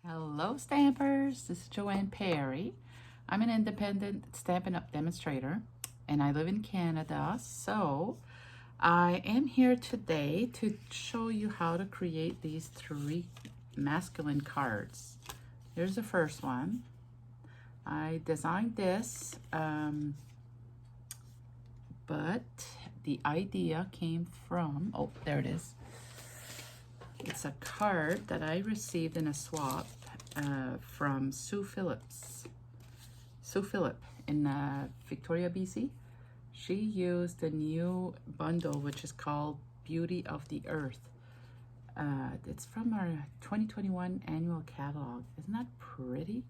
Hello Stampers, this is Joanne Perry. I'm an independent Stampin' Up! Demonstrator and I live in Canada, so I am here today to show you how to create these 3 masculine cards. Here's the first one. I designed this, but the idea came from, oh, there it is. It's a card that I received in a swap from Sue Phillip in Victoria, BC. She used a new bundle which is called Beauty of the Earth. It's from our 2021 annual catalog. Isn't that pretty?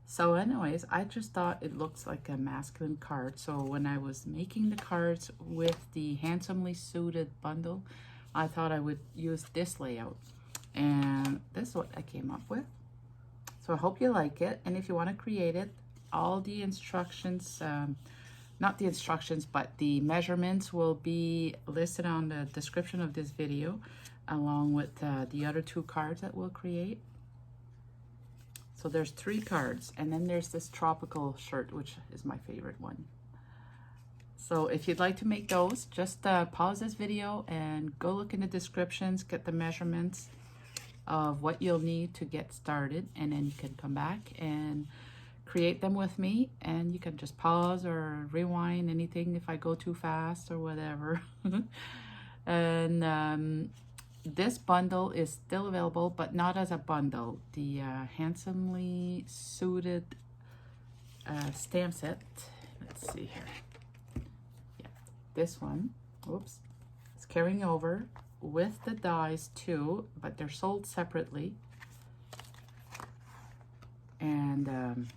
So anyways, I just thought it looks like a masculine card. So when I was making the cards with the handsomely suited bundle, I thought I would use this layout, and this is what I came up with. So I hope you like it, and if you want to create it, all the instructions, not the instructions, but the measurements will be listed on the description of this video, along with the other 2 cards that we'll create. So there's 3 cards, and then there's this tropical shirt, which is my favorite one. So if you'd like to make those, just pause this video and go look in the descriptions, get the measurements of what you'll need to get started, and then you can come back and create them with me, and you can just pause or rewind anything if I go too fast or whatever. And this bundle is still available, but not as a bundle. The handsomely suited stamp set, let's see here. This one, oops, it's carrying over with the dies too, but they're sold separately. And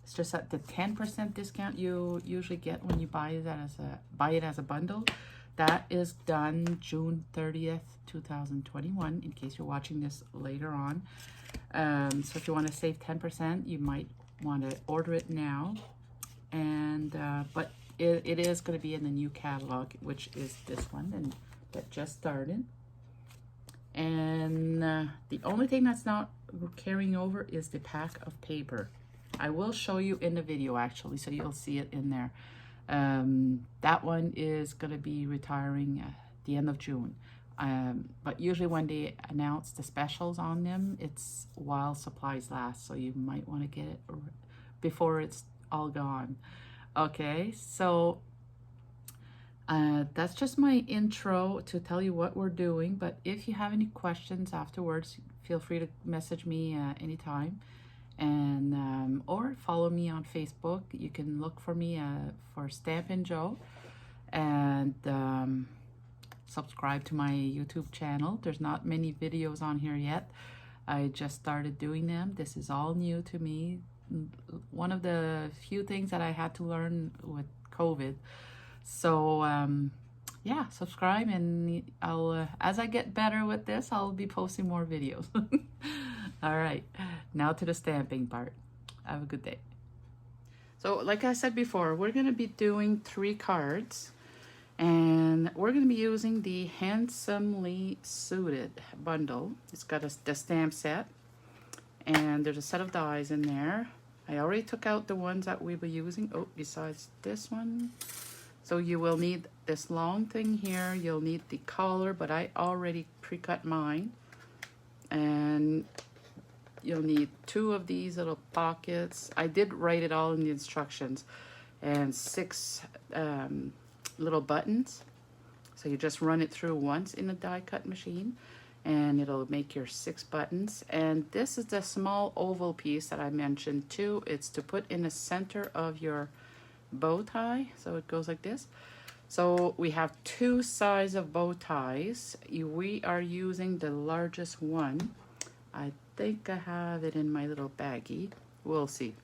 it's just at the 10% discount you usually get when you buy it as a bundle. That is done June 30th, 2021, in case you're watching this later on. So if you want to save 10%, you might want to order it now. And but it is going to be in the new catalog, which is this one, and that just started. And the only thing that's not carrying over is the pack of paper. I will show you in the video, actually, so you'll see it in there. That one is going to be retiring at the end of June. But usually when they announce the specials on them, it's while supplies last, so you might want to get it before it's all gone. Okay, so that's just my intro to tell you what we're doing, but if you have any questions afterwards, feel free to message me anytime, and or follow me on Facebook. You can look for me for Stampin' Joe, and subscribe to my YouTube channel. There's not many videos on here yet. I just started doing them. This is all new to me. One of the few things that I had to learn with COVID. So yeah, subscribe, and I'll as I get better with this, I'll be posting more videos. All right, now to the stamping part. Have a good day. So like I said before, we're going to be doing 3 cards, and we're going to be using the handsomely suited bundle. It's got the stamp set, and there's a set of dies in there. I already took out the ones that we were using, besides this one. So you will need this long thing here. You'll need the collar, but I already pre-cut mine. And you'll need 2 of these little pockets. I did write it all in the instructions. And 6 little buttons. So you just run it through once in the die cut machine, and it'll make your 6 buttons. And this is the small oval piece that I mentioned too. It's to put in the center of your bow tie, so it goes like this. So we have 2 sides of bow ties. We are using the largest one. I think I have it in my little baggie. We'll see.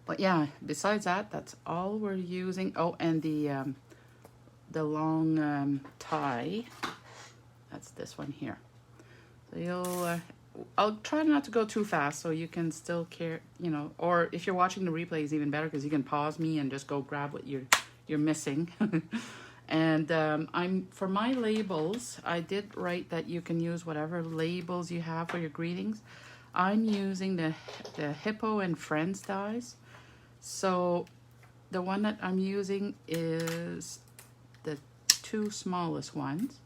But yeah, besides that, that's all we're using. Oh, and the long tie. That's this one here. So you'll, I'll try not to go too fast so you can still care, you know, or if you're watching the replay is even better because you can pause me and just go grab what you're missing. And for my labels, I did write that you can use whatever labels you have for your greetings. I'm using the Hippo and Friends dies. So the one that I'm using is the two smallest ones.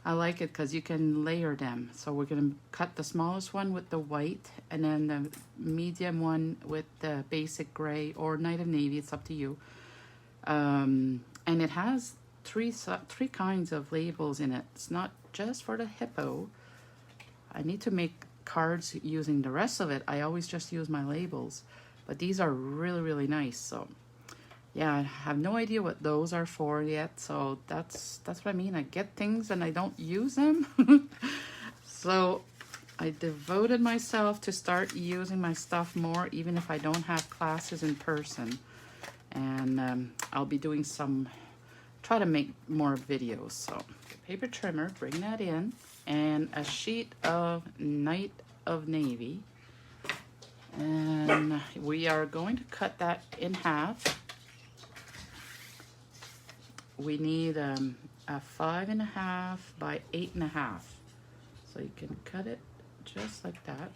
I like it because you can layer them. So we're going to cut the smallest one with the white, and then the medium one with the basic gray or night of navy. It's up to you. And it has three kinds of labels in it. It's not just for the Hippo. I need to make cards using the rest of it. I always just use my labels, but these are really, really nice. So yeah, I have no idea what those are for yet. So that's what I mean. I get things and I don't use them. So I devoted myself to start using my stuff more, even if I don't have classes in person. And I'll be doing try to make more videos. So paper trimmer, bring that in, and a sheet of night of navy. And we are going to cut that in half. We need a 5.5 by 8.5. So you can cut it just like that.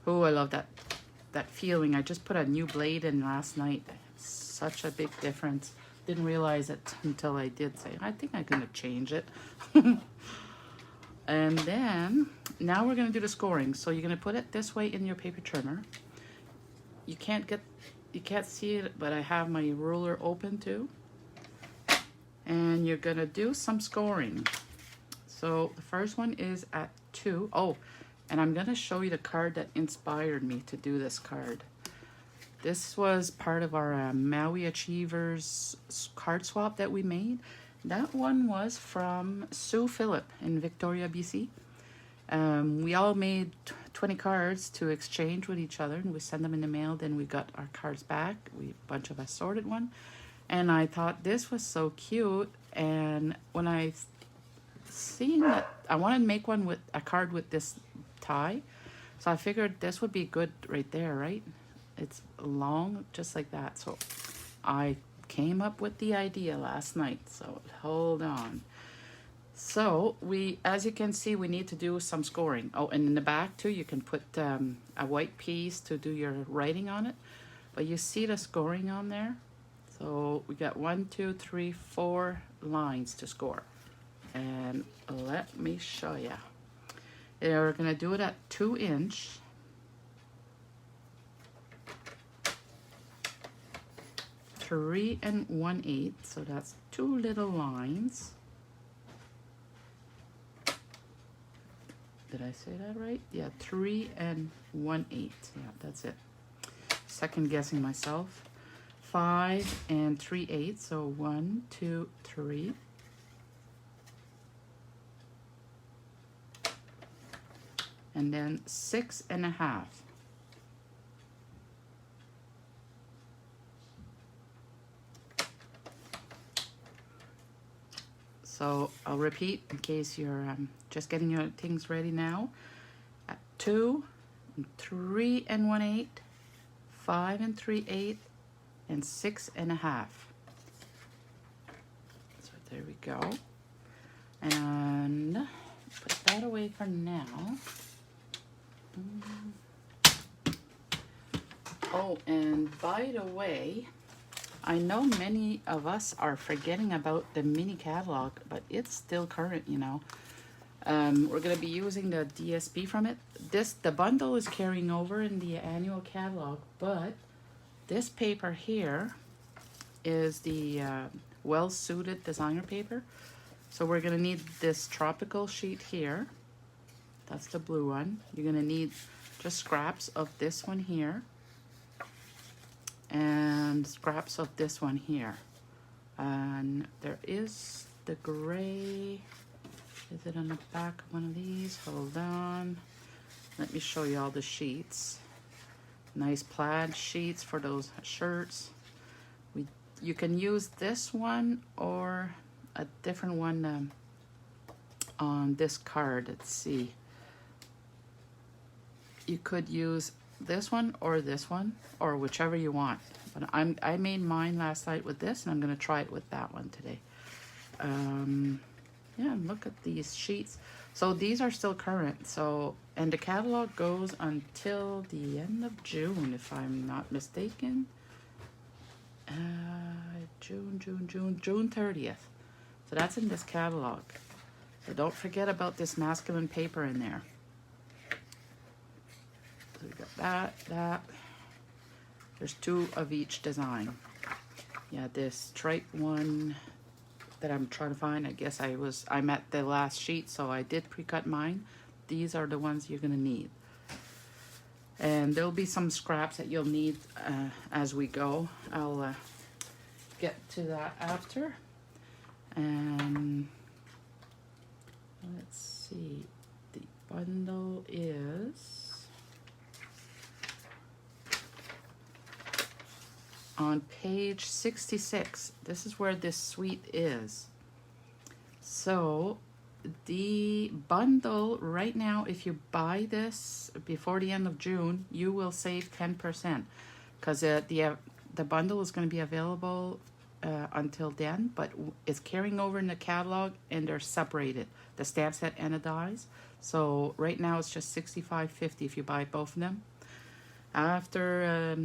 Oh, I love that feeling. I just put a new blade in last night. Such a big difference. Didn't realize it until I did say, I think I'm gonna change it. And then now we're gonna do the scoring. So you're gonna put it this way in your paper trimmer. You can't see it, but I have my ruler open too. And you're gonna do some scoring. So the first one is at 2. Oh, and I'm gonna show you the card that inspired me to do this card. This was part of our Maui Achievers card swap that we made. That one was from Sue Phillip in Victoria, BC. We all made 20 cards to exchange with each other, and we send them in the mail. Then we got our cards back. A bunch of us sorted one. And I thought this was so cute. And when I seen that, I wanted to make one with a card with this tie. So I figured this would be good right there, right? It's long, just like that. So I came up with the idea last night. So hold on. So as you can see, we need to do some scoring. Oh, and in the back too, you can put a white piece to do your writing on it. But you see the scoring on there? So we got 1, 2, 3, 4 lines to score. And let me show you. We're gonna do it at 2 inch. Three and 1/8, so that's 2 little lines. Did I say that right? Yeah, 3 and 1/8. Yeah, that's it. Second guessing myself. 5 and 3/8, so 1, 2, 3. And then 6.5. So I'll repeat in case you're just getting your things ready now. 2, 3 and 1/8, 5 and 3/8, and 6.5. So there we go. And put that away for now. Oh, and by the way, I know many of us are forgetting about the mini catalog, but it's still current, you know. We're going to be using the DSP from it. The bundle is carrying over in the annual catalog, but this paper here is the well-suited designer paper. So we're going to need this tropical sheet here. That's the blue one. You're going to need just scraps of this one here. And scraps of this one here. And there is the gray. Is it on the back of one of these? Hold on. Let me show you all the sheets. Nice plaid sheets for those shirts. You can use this one or a different one on this card. Let's see. You could use this one or whichever you want. But I made mine last night with this, and I'm going to try it with that one today. Yeah, look at these sheets. So these are still current. So, and the catalog goes until the end of June, if I'm not mistaken. June 30th. So that's in this catalog. So don't forget about this masculine paper in there. So we got that. There's 2 of each design. Yeah, this stripe one that I'm trying to find, I guess I'm at the last sheet, so I did pre-cut mine. These are the ones you're gonna need. And there'll be some scraps that you'll need as we go. I'll get to that after. And let's see, the bundle is on page 66. This is where this suite is. So the bundle right now, if you buy this before the end of June, you will save 10%, because the bundle is going to be available until then, but it's carrying over in the catalog, and they're separated, the stamp set and the dies. So right now it's just $65.50 if you buy both of them. After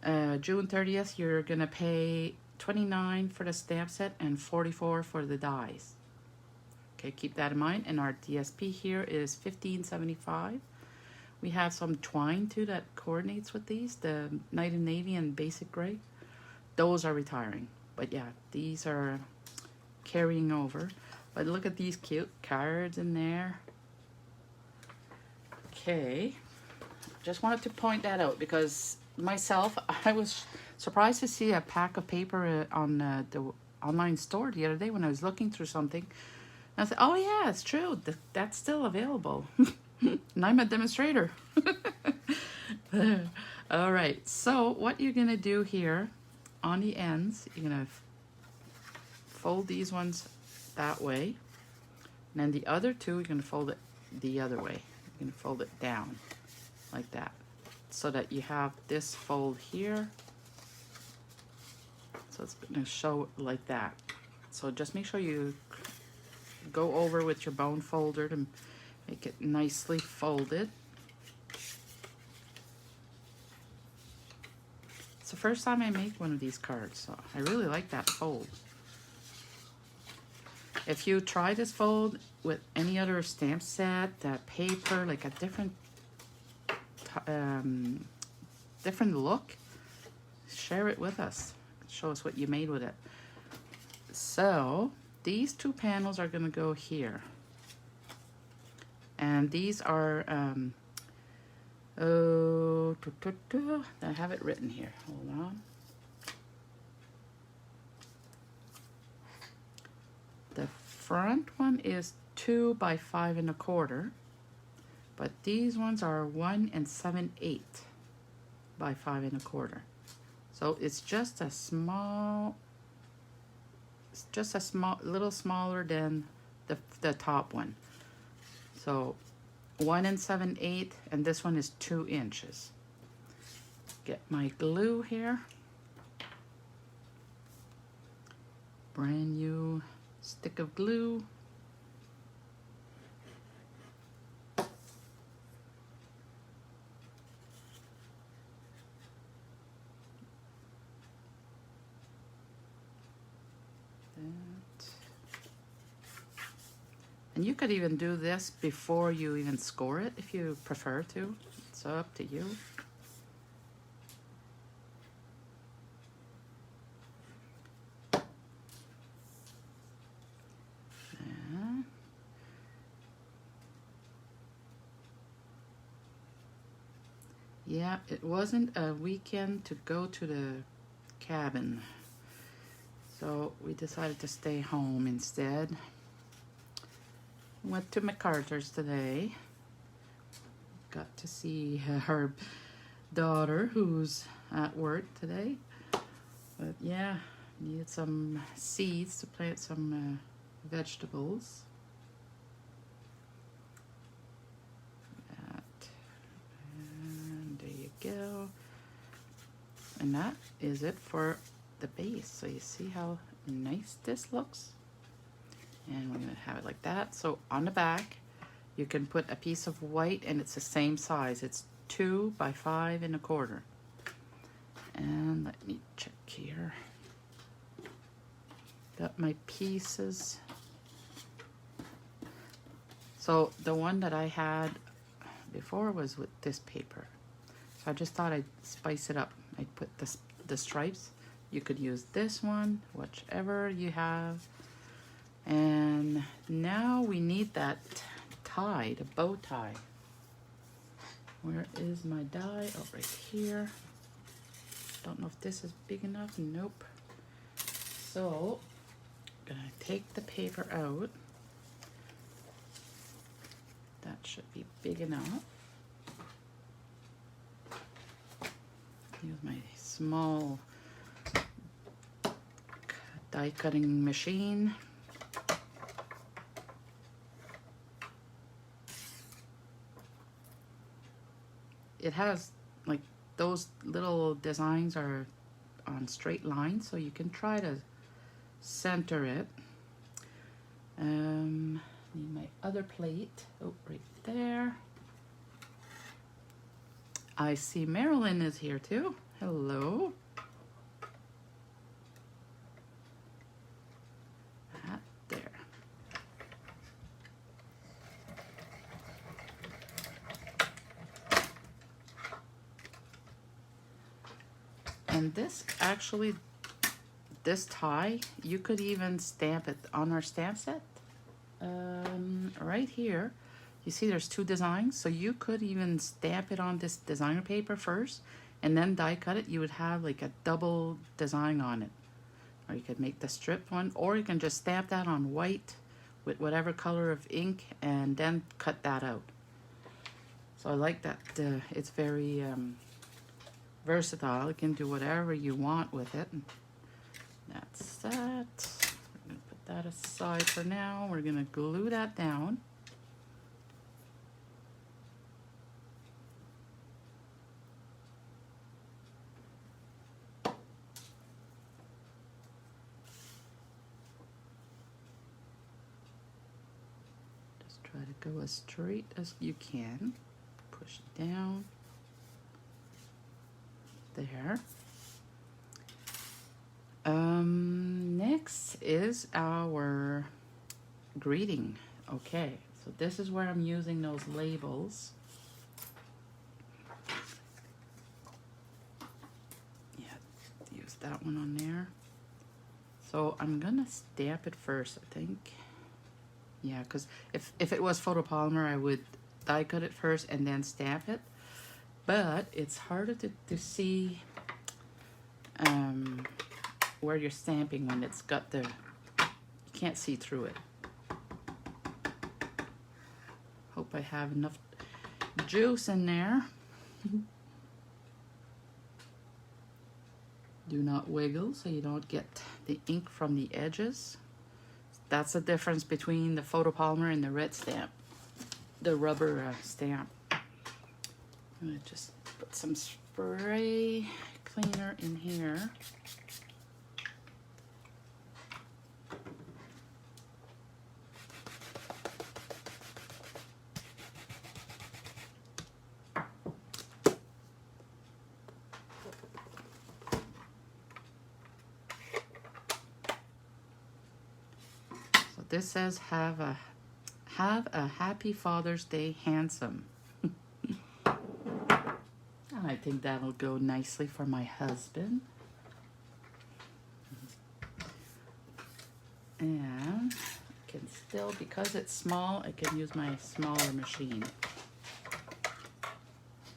June 30th, you're gonna pay $29 for the stamp set and $44 for the dies. Okay, keep that in mind. And our DSP here is $15.75. We have some twine too that coordinates with these, the Night and Navy and Basic Gray. Those are retiring, but yeah, these are carrying over. But look at these cute cards in there. Okay, just wanted to point that out because myself, I was surprised to see a pack of paper on the online store the other day when I was looking through something. And I said, oh yeah, it's true, that's still available. And I'm a demonstrator. All right, so what you're gonna do here on the ends, you're gonna fold these ones that way, and then the other 2 you're gonna fold it the other way. You're gonna fold it down like that, so that you have this fold here. So it's gonna show like that. So just make sure you go over with your bone folder to make it nicely folded. It's the first time I make one of these cards, so I really like that fold. If you try this fold with any other stamp set, paper, like a different look, share it with us. Show us what you made with it. So these 2 panels are going to go here, and these are I have it written here. Hold on. The front one is 2 by 5 1/4, but these ones are 1 7/8 by 5 1/4. So it's just a little smaller than the top one. So 1 7/8, and this one is 2 inches. Get my glue here. Brand new stick of glue. And you could even do this before you even score it if you prefer to. It's up to you. Yeah, it wasn't a weekend to go to the cabin, so we decided to stay home instead. Went to MacArthur's today. Got to see her daughter who's at work today. But yeah, needed some seeds to plant some vegetables. And there you go. And that is it for the base. So you see how nice this looks? And we're gonna have it like that. So on the back, you can put a piece of white and it's the same size. It's 2 by 5 1/4. And let me check here. Got my pieces. So the one that I had before was with this paper. So I just thought I'd spice it up. I'd put the stripes. You could use this one, whichever you have. And now we need that tie, the bow tie. Where is my die? Oh, right here. Don't know if this is big enough. Nope. So, I'm gonna take the paper out. That should be big enough. Use my small die cutting machine. It has, like, those little designs are on straight lines, so you can try to center it. Need my other plate. Oh, right there. I see Marilyn is here too. Hello. There. And this actually, this tie, you could even stamp it on our stamp set. Right here, you see there's 2 designs, so you could even stamp it on this designer paper first and then die cut it. You would have like a double design on it. Or you could make the strip one, or you can just stamp that on white with whatever color of ink and then cut that out. So I like that. It's very versatile. You can do whatever you want with it. That's that. We're gonna put that aside for now. We're gonna glue that down. Just try to go as straight as you can. Push it down. There. Next is our greeting. Okay, so this is where I'm using those labels. Yeah, use that one on there. So I'm gonna stamp it first, I think. Yeah, because if it was photopolymer, I would die cut it first and then stamp it. But it's harder to see where you're stamping when it's got the, you can't see through it. Hope I have enough juice in there. Do not wiggle so you don't get the ink from the edges. That's the difference between the photopolymer and the red stamp, the rubber stamp. I'm gonna just put some spray cleaner in here. So this says have a happy Father's Day, handsome. I think that'll go nicely for my husband. And I can still, because it's small, I can use my smaller machine.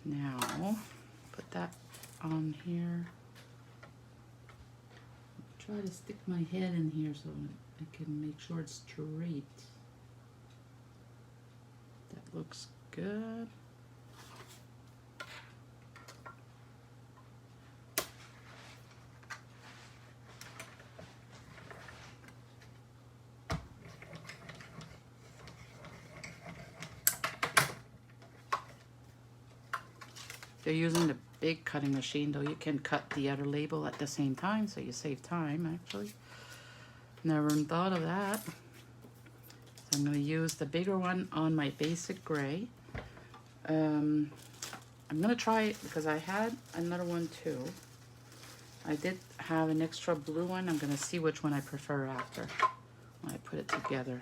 Now, put that on here. Try to stick my head in here so I can make sure it's straight. That looks good. They're using the big cutting machine, though you can cut the other label at the same time, so you save time, actually. Never thought of that. I'm going to use the bigger one on my basic gray. I'm going to try it because I had another one too. I did have an extra blue one. I'm going to see which one I prefer after when I put it together.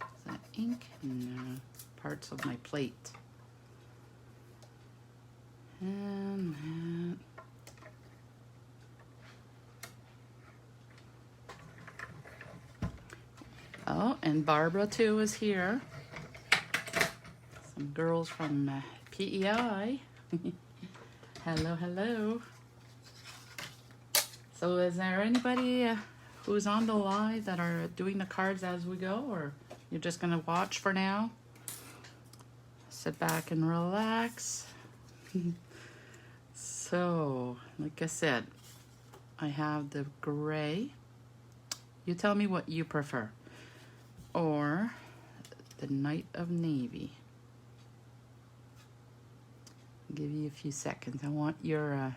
Is that ink? No. Parts of my plate. And that. Oh, and Barbara too is here. Some girls from PEI. Hello, hello. So is there anybody who's on the live that are doing the cards as we go, or you're just gonna watch for now? Sit back and relax. So, like I said, I have the gray. You tell me what you prefer. Or the Night of Navy. I'll give you a few seconds. I want your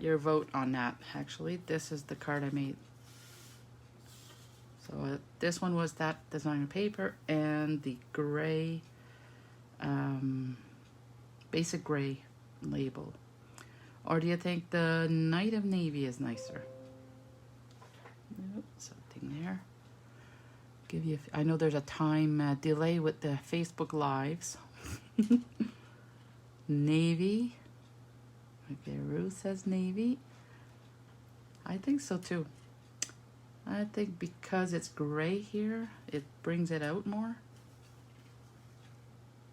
vote on that. Actually, this is the card I made. So this one was that designer paper and the gray, basic gray label. Or do you think the Night of Navy is nicer? Nope, something there. Give you. I know there's a time delay with the Facebook lives. Navy. Okay, Ruth says navy. I think so too. I think because it's gray here, it brings it out more.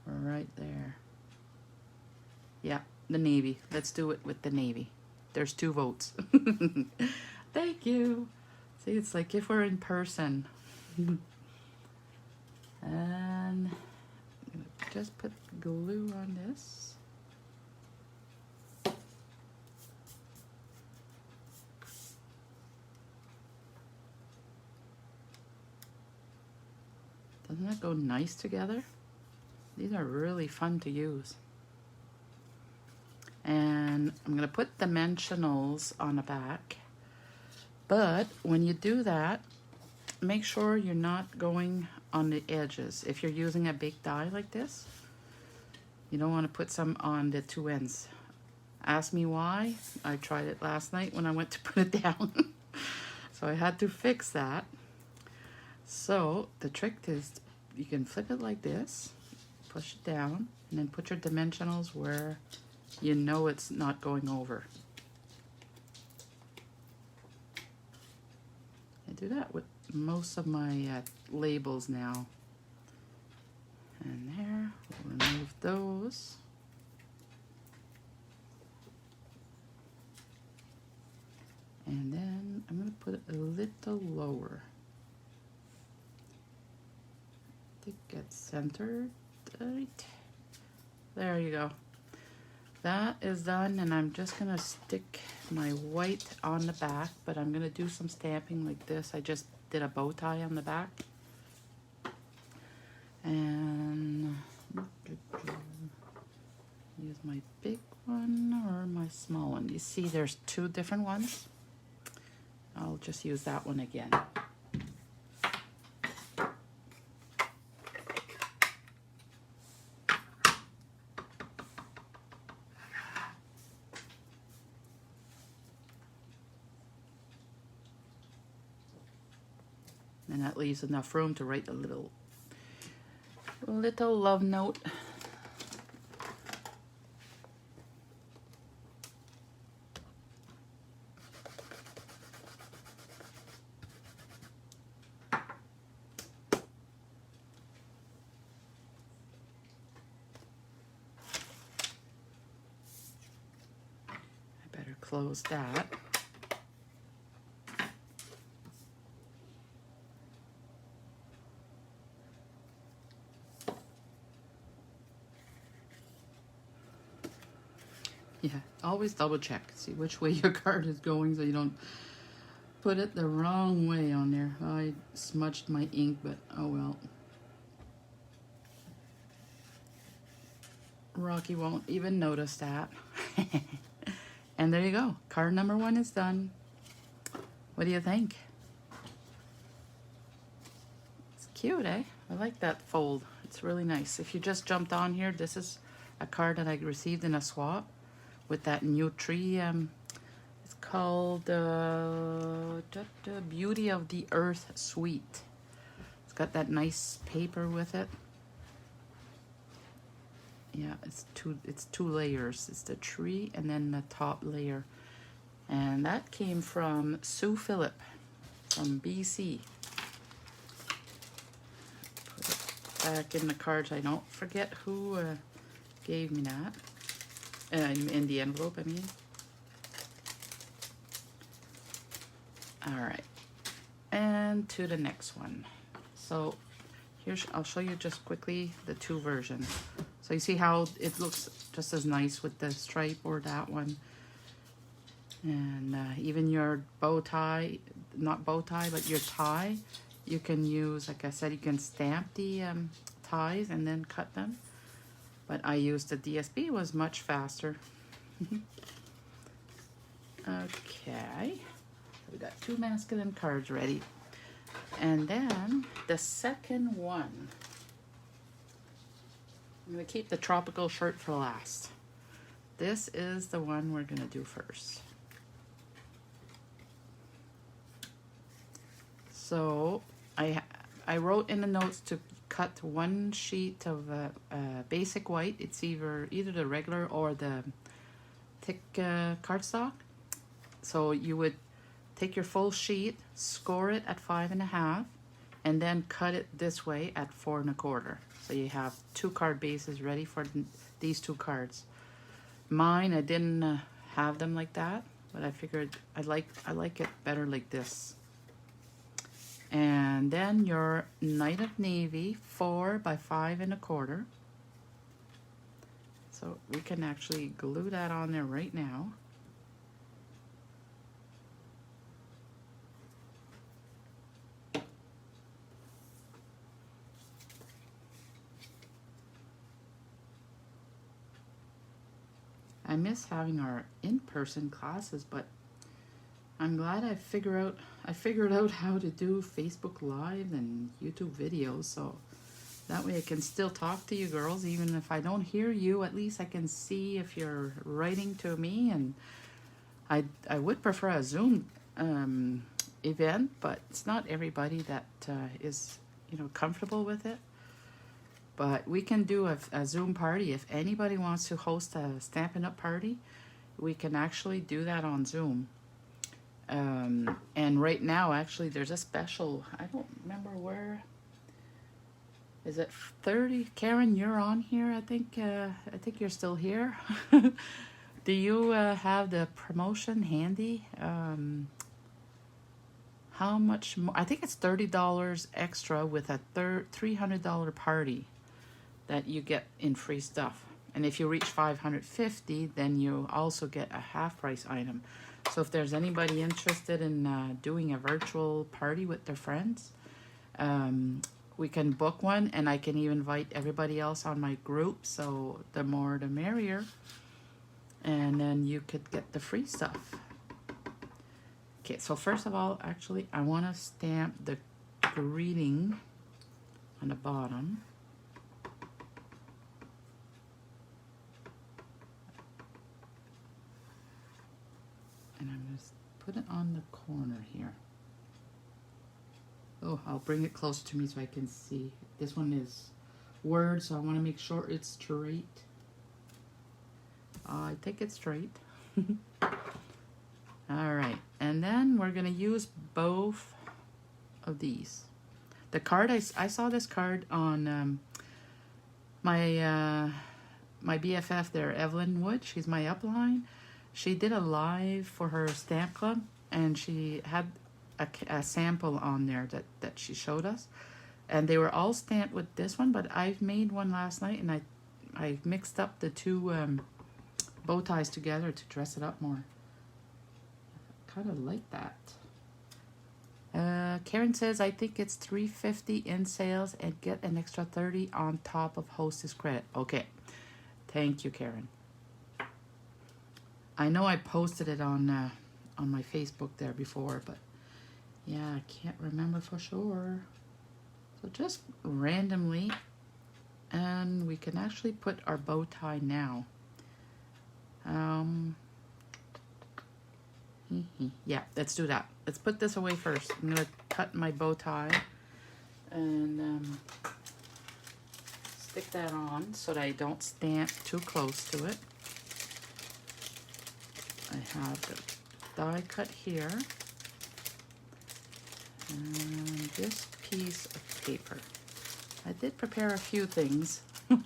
Right there. Yeah, the navy. Let's do it with the navy. There's 2 votes. Thank you. See, it's like if we're in person. And I'm gonna just put glue on this. Doesn't that go nice together? These are really fun to use. And I'm gonna put dimensionals on the back. But when you do that, make sure you're not going on the edges. If you're using a big die like this, you don't want to put some on the 2 ends. Ask me why. I tried it last night when I went to put it down. So I had to fix that. So the trick is you can flip it like this, push it down, and then put your dimensionals where you know it's not going over. I do that with most of my labels now. And there, we'll remove those. And then I'm going to put it a little lower. I think it's centered. Right. There you go. That is done, and I'm just going to stick my white on the back, but I'm going to do some stamping like this. I just did a bow tie on the back. And use my big one or my small one. You see there's 2 different ones. I'll just use that one again. And that leaves enough room to write a little love note. I better close that. Yeah, always double check. See which way your card is going so you don't put it the wrong way on there. I smudged my ink, but oh well. Rocky won't even notice that. And there you go. Card number 1 is done. What do you think? It's cute, eh? I like that fold. It's really nice. If you just jumped on here, this is a card that I received in a swap with that new tree. It's called Beauty of the Earth Suite. It's got that nice paper with it. Yeah, it's two layers. It's the tree and then the top layer. And that came from Sue Phillip from BC. Put it back in the cards. I don't forget who gave me that. In the envelope, I mean. All right. And to the next one. So here's, I'll show you just quickly the two versions. So you see how it looks just as nice with the stripe or that one. And even your bow tie, not bow tie, but your tie, you can use, like I said, you can stamp the ties and then cut them. But I used the DSP, it was much faster. Okay, we got two masculine cards ready. And then the second one, I'm going to keep the tropical shirt for last. This is the one we're going to do first. So I wrote in the notes to cut one sheet of basic white. It's either the regular or the thick cardstock. So you would take your full sheet, score it at 5.5, and then cut it this way at 4 1/4. So you have 2 card bases ready for these 2 cards. Mine, I didn't have them like that, but I figured I like it better like this. And then your Night of Navy, 4 by 5 1/4. So we can actually glue that on there right now. I miss having our in-person classes, but I'm glad I figured out how to do Facebook Live and YouTube videos, so that way I can still talk to you girls. Even if I don't hear you, at least I can see if you're writing to me. And I would prefer a Zoom event, but it's not everybody that is, you know, comfortable with it. But we can do a Zoom party. If anybody wants to host a Stampin' Up! Party, we can actually do that on Zoom. And right now, actually, there's a special. I don't remember where. Is it 30? Karen, you're on here. I think you're still here. Do you have the promotion handy? How much more? I think it's $30 extra with a $300 party that you get in free stuff. And if you reach $550, then you also get a half price item. So if there's anybody interested in doing a virtual party with their friends, we can book one, and I can even invite everybody else on my group. So the more the merrier. And then you could get the free stuff. Okay, so first of all, actually, I want to stamp the greeting on the bottom. And I'm going to put it on the corner here. Oh, I'll bring it closer to me so I can see. This one is word, so I want to make sure it's straight. I think it's straight. All right, and then we're going to use both of these. The card, I saw this card on my BFF there, Evelyn Wood. She's my upline. She did a live for her stamp club, and she had a sample on there that she showed us. And they were all stamped with this one, but I've made one last night, and I mixed up the two bow ties together to dress it up more. Kind of like that. Karen says, I think it's $350 in sales and get an extra $30 on top of hostess credit. Okay. Thank you, Karen. I know I posted it on my Facebook there before, but Yeah, I can't remember for sure. So just randomly, and we can actually put our bow tie now. Yeah, let's do that. Let's put this away first. I'm gonna cut my bow tie and stick that on so that I don't stamp too close to it. I have the die cut here and this piece of paper. I did prepare a few things. Yeah,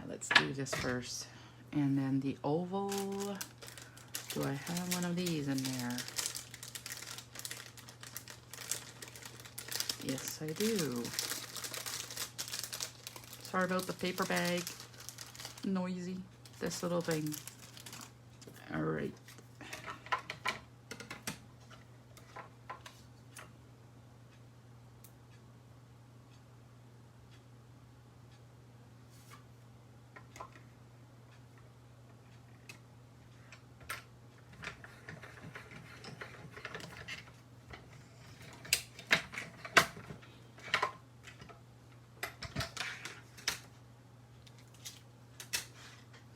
let's do this first. And then the oval, do I have one of these in there? Yes, I do. Sorry about the paper bag. Noisy. This little thing. All right.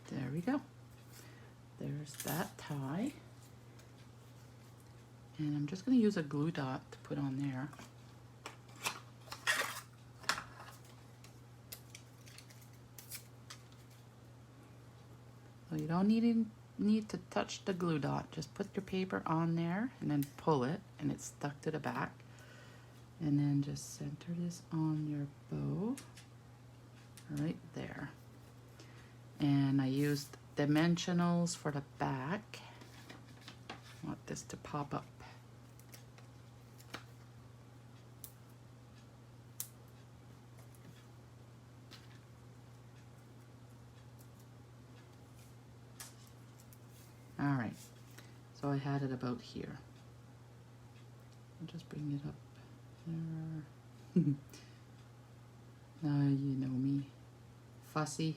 There we go. There's that tie. And I'm just going to use a glue dot to put on there. So you don't need to touch the glue dot. Just put your paper on there and then pull it, and it's stuck to the back. And then just center this on your bow right there. And I used dimensionals for the back. I want this to pop up. All right, so I had it about here. I'll just bring it up there. You know me, fussy.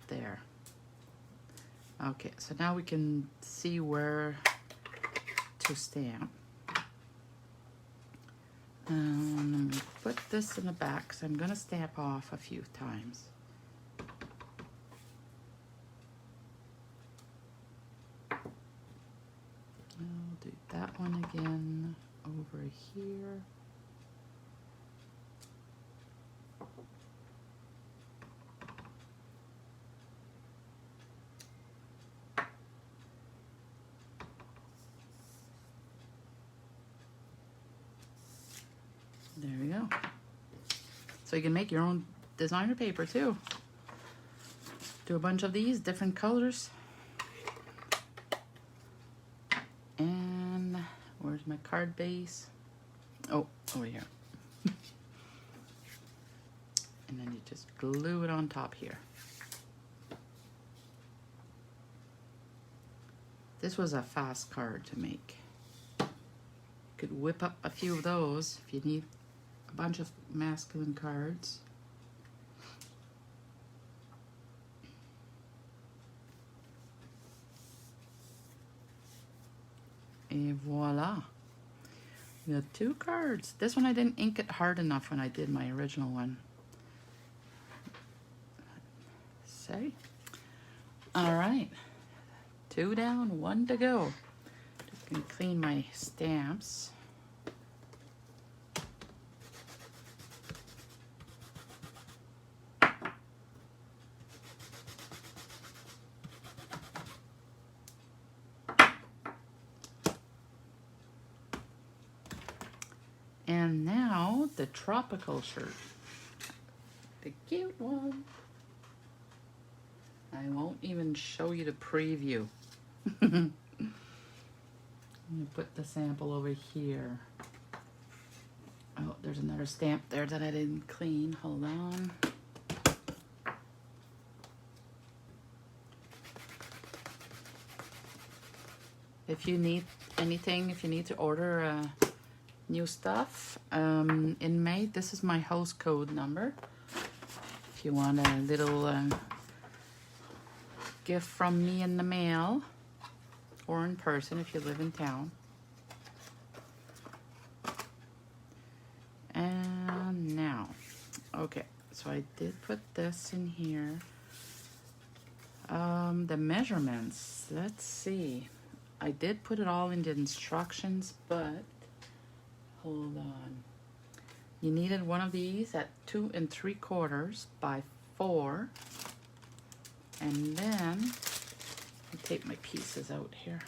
There. Okay, so now we can see where to stamp. I'm gonna put this in the back, so I'm gonna stamp off a few times. I'll do that one again over here. There we go. So you can make your own designer paper too. Do a bunch of these, different colors. And where's my card base? Oh, over here. And then you just glue it on top here. This was a fast card to make. You could whip up a few of those if you need a bunch of masculine cards. Et voila. We got 2 cards. This one I didn't ink it hard enough when I did my original one. Say. All right. 2 down, 1 to go. Just gonna clean my stamps. And now the tropical shirt. The cute one. I won't even show you the preview. I'm gonna put the sample over here. Oh, there's another stamp there that I didn't clean. Hold on. If you need anything, if you need to order new stuff in May, this is my host code number. If you want a little gift from me in the mail or in person if you live in town. Okay, so I did put this in here. The measurements, let's see. I did put it all in the instructions, but hold on. You needed one of these at 2 3/4 by 4. And then, let me take my pieces out here.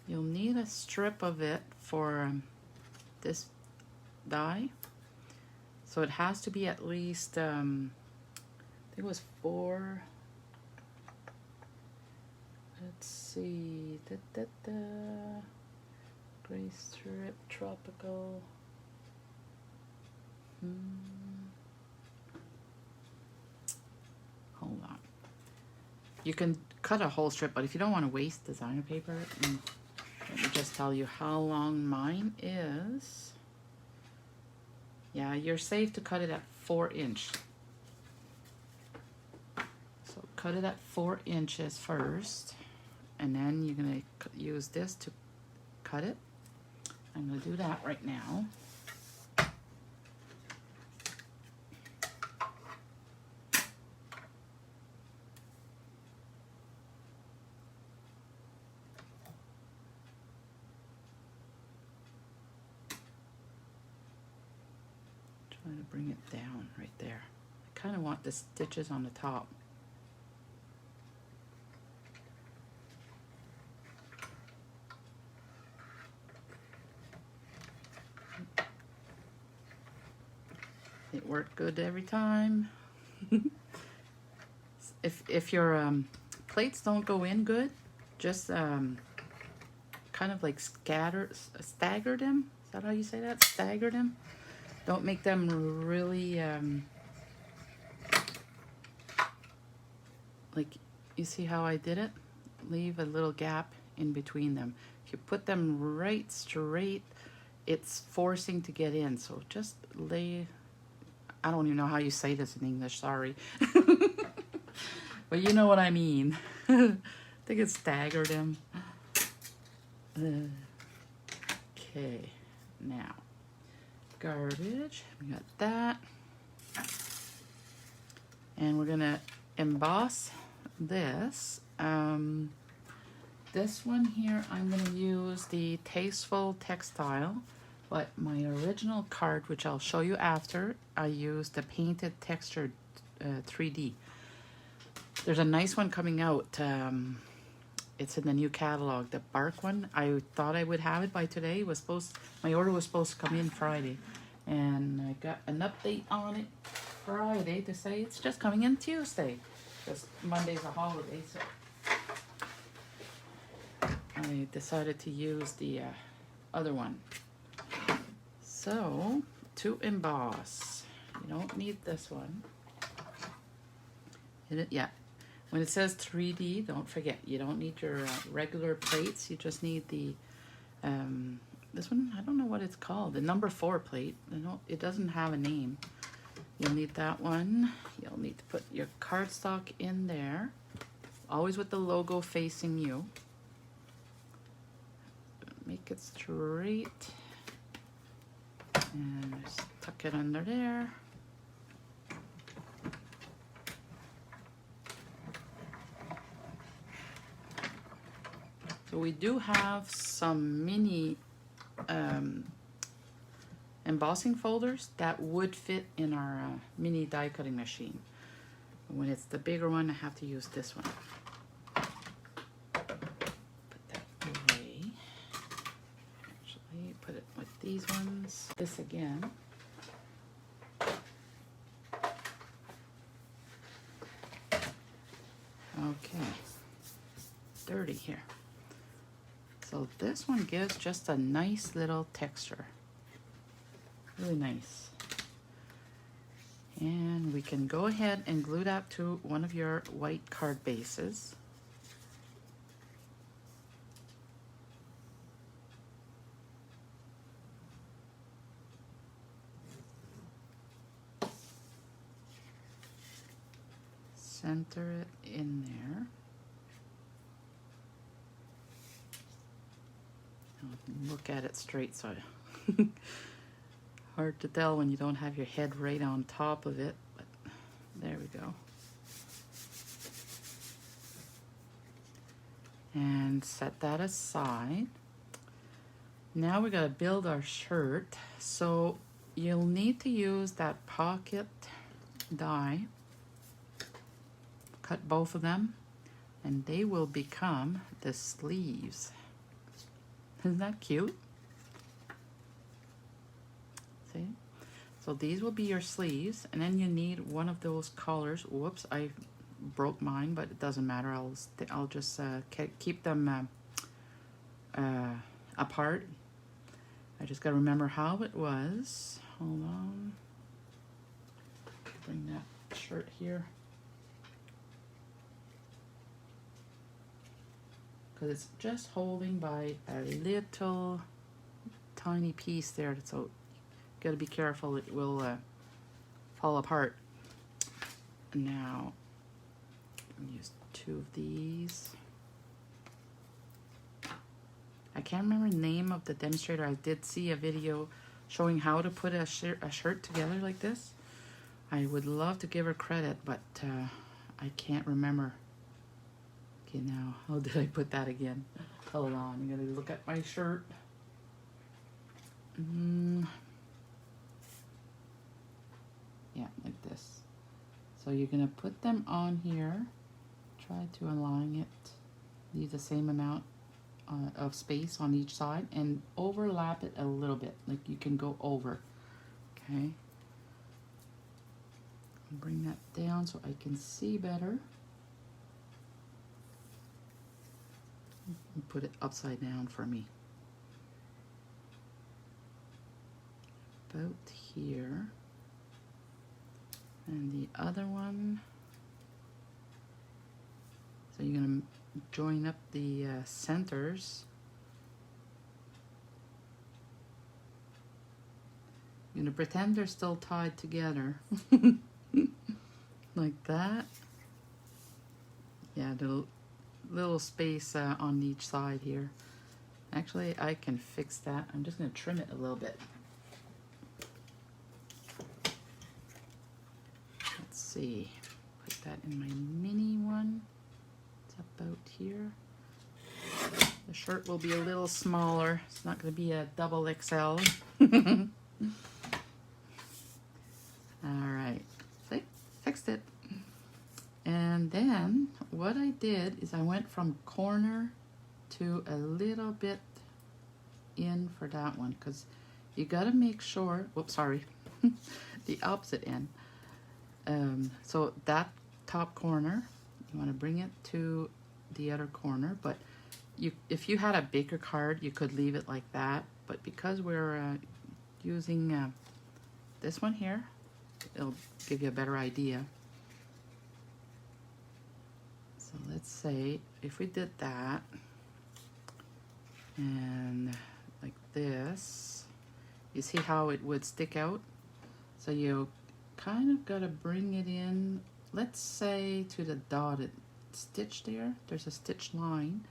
You'll need a strip of it for this die. So it has to be at least, I think it was 4. Let's see. Gray strip, tropical. Hold on. You can cut a whole strip, but if you don't want to waste designer paper, let me just tell you how long mine is. Yeah, you're safe to cut it at 4 inch. So cut it at 4 inches first, and then you're gonna use this to cut it. I'm gonna do that right now. Try to bring it down right there. I kind of want the stitches on the top. It worked good every time. If your plates don't go in good, just kind of like stagger them. Is that how you say that? Stagger them. Don't make them really like, you see how I did it? Leave a little gap in between them. If you put them right straight, it's forcing to get in. So just lay, I don't even know how you say this in English, sorry. But you know what I mean. I think it's staggered them. Okay, now garbage, we got that. And we're gonna emboss this. This one here, I'm gonna use the Tasteful Textile, but my original card, which I'll show you after, I used the painted textured 3D. There's a nice one coming out. It's in the new catalog, the bark one. I thought I would have it by today. It was my order was supposed to come in Friday, and I got an update on it Friday to say it's just coming in Tuesday, because Monday's a holiday. So I decided to use the other one. So to emboss, you don't need this one. Yeah. When it says 3D, don't forget, you don't need your regular plates. You just need the, this one, I don't know what it's called, the number 4 plate. It doesn't have a name. You'll need that one. You'll need to put your cardstock in there, always with the logo facing you. Make it straight, and just tuck it under there. So we do have some mini embossing folders that would fit in our mini die cutting machine. When it's the bigger one, I have to use this one. Put that away. Actually, put it with these ones. This again. Okay. Dirty here. So this one gives just a nice little texture. Really nice. And we can go ahead and glue that to one of your white card bases. Center it in there. Look at it straight so hard Hard to tell when you don't have your head right on top of it, but there we go. And set that aside. Now we gotta build our shirt. So you'll need to use that pocket die. Cut both of them, and they will become the sleeves. Isn't that cute? See? So these will be your sleeves, and then you need one of those collars. Whoops, I broke mine, but it doesn't matter. I'll just keep them apart. I just gotta remember how it was. Hold on. Bring that shirt here. Because it's just holding by a little tiny piece there, so you gotta be careful, it will fall apart. Now, use 2 of these. I can't remember the name of the demonstrator. I did see a video showing how to put a shirt together like this. I would love to give her credit, but I can't remember. Okay, now, how did I put that again? Hold on, I'm gonna look at my shirt. Yeah, like this. So you're gonna put them on here. Try to align it. Leave the same amount of space on each side and overlap it a little bit, like you can go over. Okay. Bring that down so I can see better. Put it upside down for me. About here. And the other one. So you're going to join up the centers. You're going to pretend they're still tied together. Like that. Yeah, the little space on each side here. Actually, I can fix that. I'm just going to trim it a little bit. Let's see. Put that in my mini one. It's about here. The shirt will be a little smaller. It's not going to be a double XL. Alright. See? Fixed it. And then what I did is I went from corner to a little bit in for that one, because you got to make sure, whoops, sorry, the opposite end. So that top corner, you want to bring it to the other corner, but if you had a bigger card, you could leave it like that, but because we're using this one here, it'll give you a better idea. So let's say if we did that and like this, you see how it would stick out? So you kind of got to bring it in, let's say to the dotted stitch there. There's a stitch line.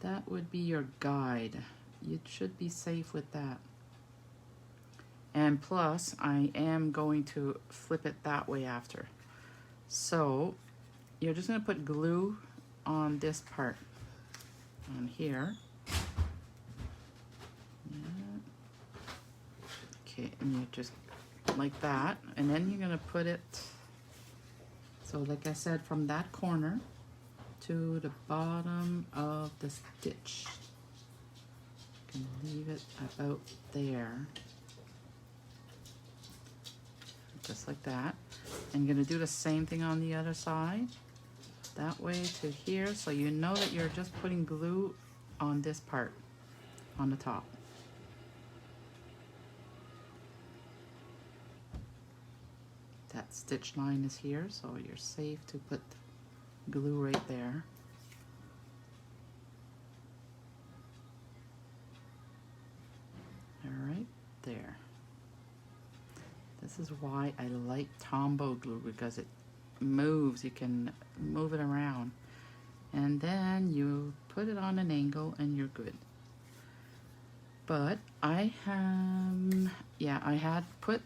That would be your guide. You should be safe with that. And plus, I am going to flip it that way after. So you're just going to put glue on this part, on here. Yeah. Okay, and you just like that, and then you're going to put it, so like I said, from that corner to the bottom of the stitch. You can leave it about there. Just like that. And you're going to do the same thing on the other side. That way to here, so you know that you're just putting glue on this part, on the top. That stitch line is here, so you're safe to put glue right there. Alright, there. This is why I like tombow glue, because it moves. You can move it around. And then you put it on an angle and you're good. But I have, yeah, I had put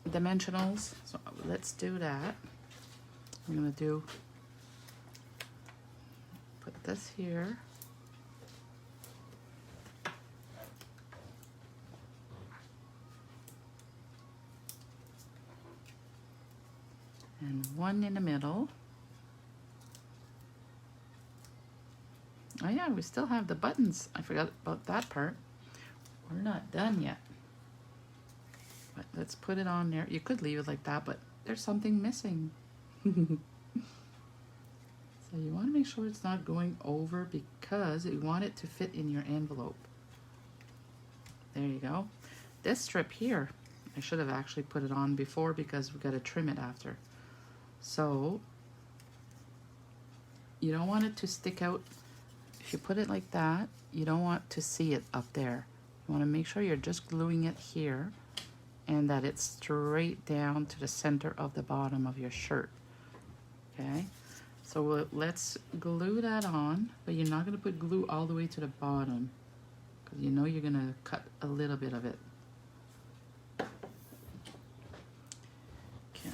dimensionals, so let's do that. I'm gonna put this here. And one in the middle. Oh yeah, we still have the buttons. I forgot about that part. We're not done yet. But let's put it on there. You could leave it like that, but there's something missing. So you want to make sure it's not going over because you want it to fit in your envelope. There you go. This strip here, I should have actually put it on before because we've got to trim it after. So you don't want it to stick out. If you put it like that, you don't want to see it up there. You want to make sure you're just gluing it here and that it's straight down to the center of the bottom of your shirt. Okay, so let's glue that on, but you're not going to put glue all the way to the bottom because you know you're going to cut a little bit of it. Okay,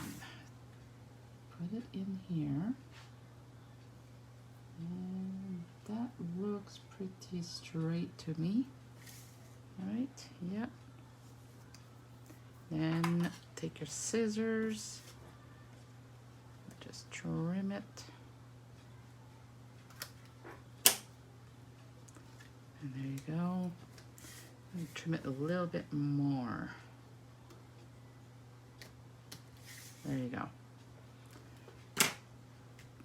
put it in here. And that looks pretty straight to me. All right, yep. Then take your scissors, just trim it. And there you go. And trim it a little bit more. There you go.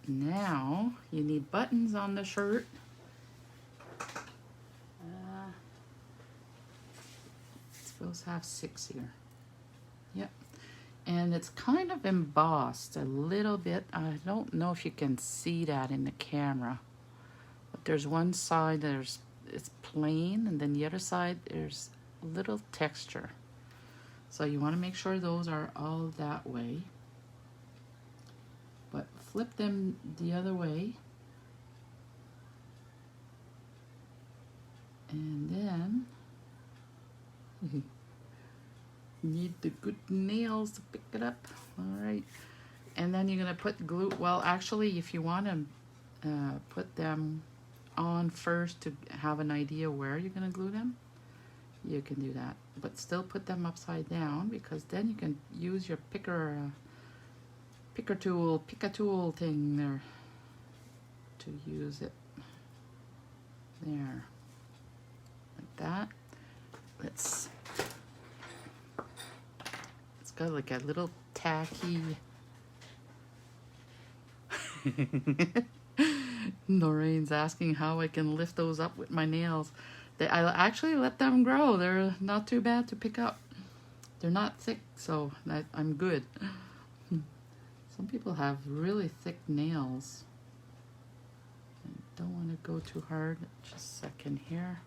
Now you need buttons on the shirt. It's supposed to have 6 here. Yep. And it's kind of embossed a little bit. I don't know if you can see that in the camera. But there's one side it's plain, and then the other side there's a little texture. So you want to make sure those are all that way. But flip them the other way. And then you need the good nails to pick it up. All right. And then you're going to put glue. Well, actually, if you want to put them on first to have an idea where you're going to glue them, you can do that. But still put them upside down because then you can use your pick a tool thing there to use it there like that. It's got like a little tacky Noreen's asking how I can lift those up with my nails. I actually let them grow. They're not too bad to pick up. They're not thick, so I'm good. Some people have really thick nails. I don't want to go too hard. Just a second here.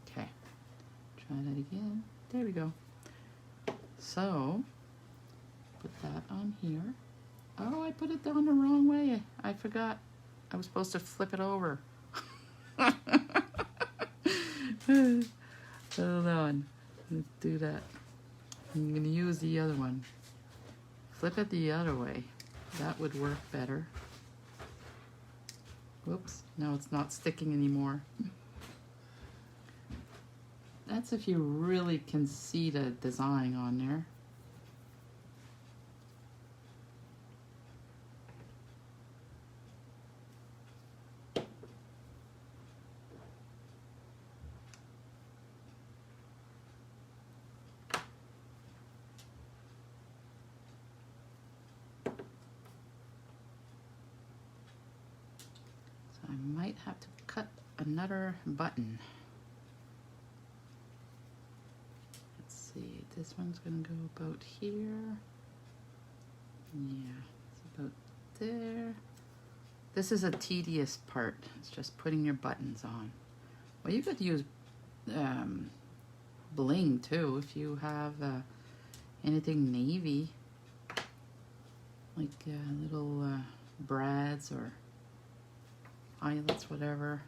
Okay, try that again. There we go. So, put that on here. Oh, I put it down the wrong way. I forgot. I was supposed to flip it over. Hold on. Let's do that. I'm going to use the other one. Flip it the other way. That would work better. Whoops. Now it's not sticking anymore. That's if you really can see the design on there. I might have to cut another button. Let's see, this one's gonna go about here. Yeah, it's about there. This is a tedious part. It's just putting your buttons on. Well, you could use bling too if you have anything navy, like little brads or eyelets, whatever.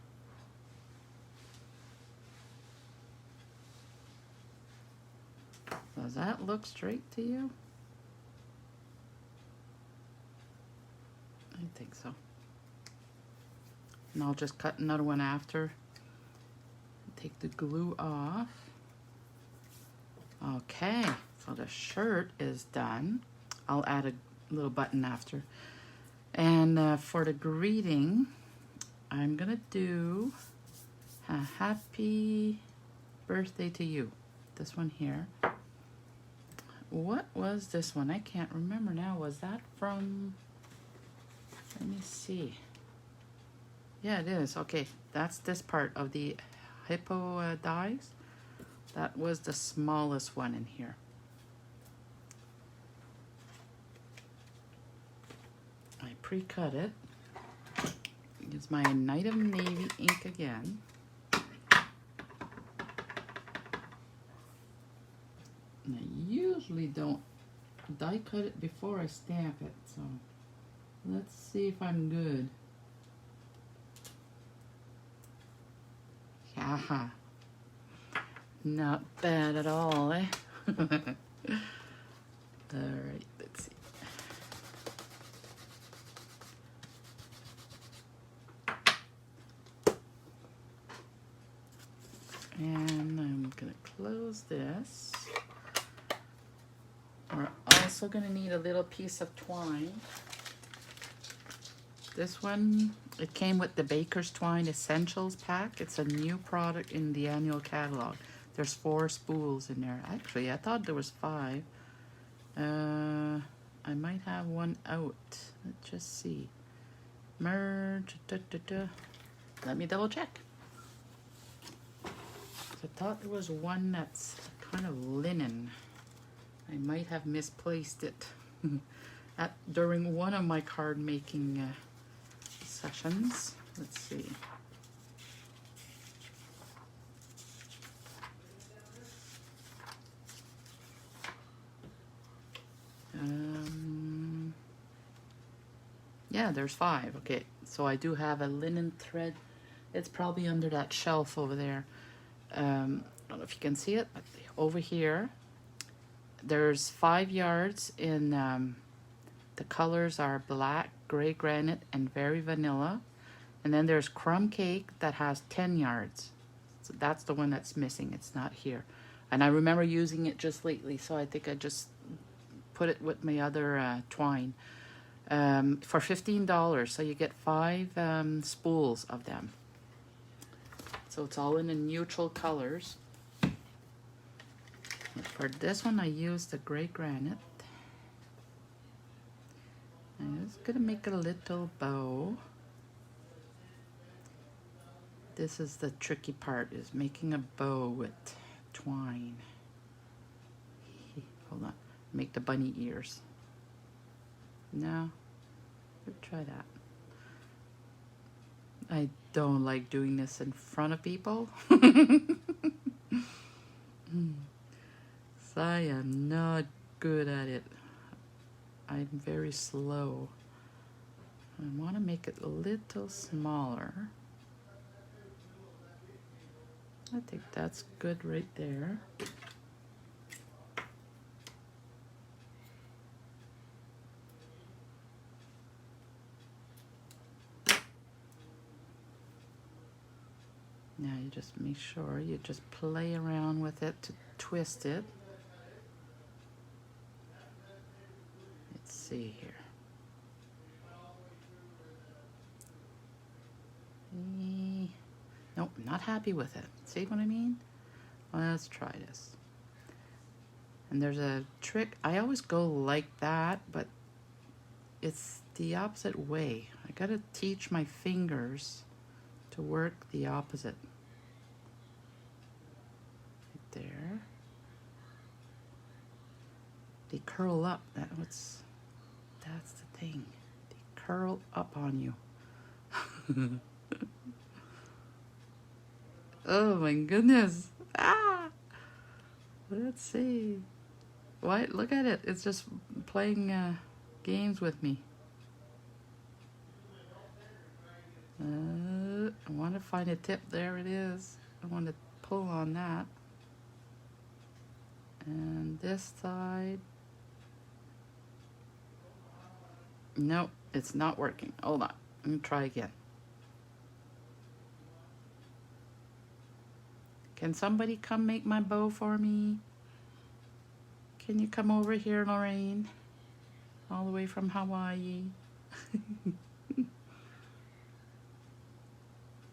Does that look straight to you? I think so. And I'll just cut another one after. Take the glue off. Okay, so the shirt is done. I'll add a little button after. And for the greeting, I'm gonna do a happy birthday to you. This one here. What was this one? I can't remember now. Was that from, let me see. Yeah, it is. Okay, that's this part of the Hippo dies. That was the smallest one in here. I pre-cut it. Use my Night of Navy ink again. And I usually don't die cut it before I stamp it, so let's see if I'm good. Haha. Not bad at all, eh? Alright, let's see. And I'm gonna close this. We're also gonna need a little piece of twine. This one, it came with the Baker's Twine Essentials pack. It's a new product in the annual catalog. There's 4 spools in there. Actually, I thought there was 5. I might have one out. Let's just see. Merge. Let me double check. I thought there was one that's kind of linen. I might have misplaced it during one of my card making sessions. Let's see. Yeah, there's 5. Okay, so I do have a linen thread. It's probably under that shelf over there. I don't know if you can see it, but over here, there's 5 yards in, the colors are black, gray granite, and very vanilla. And then there's crumb cake that has 10 yards. So that's the one that's missing. It's not here. And I remember using it just lately, so I think I just put it with my other twine. For $15, so you get 5 spools of them. So it's all in the neutral colors. But for this one, I used the gray granite. I'm just gonna make a little bow. This is the tricky part, is making a bow with twine. Hold on, make the bunny ears. No, let's try that. I don't like doing this in front of people. So I am not good at it. I'm very slow. I want to make it a little smaller. I think that's good right there. Now you just make sure you just play around with it to twist it. Let's see here. Nope, not happy with it. See what I mean? Let's try this. And there's a trick. I always go like that, but it's the opposite way. I gotta teach my fingers to work the opposite. Right there. They curl up. That's the thing. They curl up on you. Oh my goodness. Ah! Let's see. Why? Look at it. It's just playing games with me. I want to find a tip. There it is. I want to pull on that. And this side. Nope, it's not working. Hold on. Let me try again. Can somebody come make my bow for me? Can you come over here, Lorraine? All the way from Hawaii.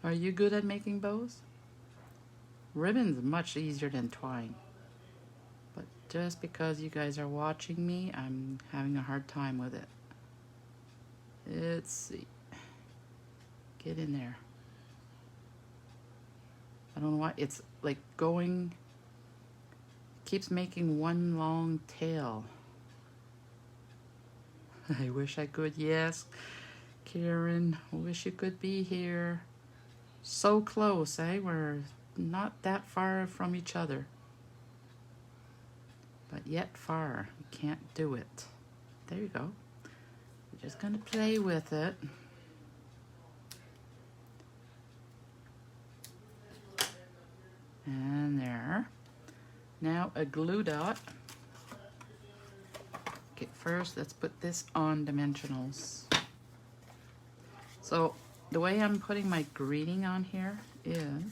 Are you good at making bows? Ribbon's much easier than twine. But just because you guys are watching me, I'm having a hard time with it. Let's see. Get in there. I don't know why. It's like going, keeps making one long tail. I wish I could. Yes, Karen, I wish you could be here. So close, eh? We're not that far from each other. But yet far. We can't do it. There you go. We're just going to play with it. And there. Now a glue dot. Okay, first let's put this on dimensionals. So the way I'm putting my greeting on here is,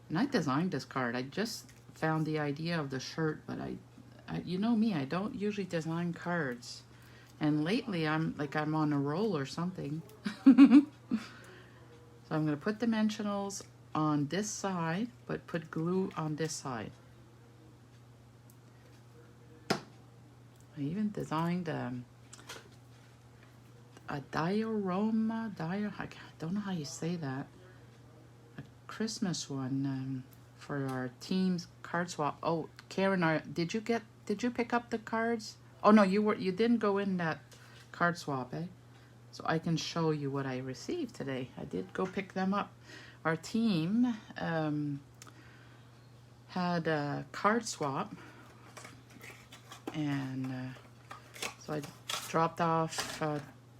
and I designed this card. I just found the idea of the shirt, but I you know me, I don't usually design cards. And lately I'm on a roll or something. So I'm going to put dimensionals on this side, but put glue on this side. I even designed a diorama, I don't know how you say that, a Christmas one for our team's card swap. Oh, Karen, did you pick up the cards? Oh no, you didn't go in that card swap, eh? So I can show you what I received today. I did go pick them up. Our team had a card swap, and so I dropped off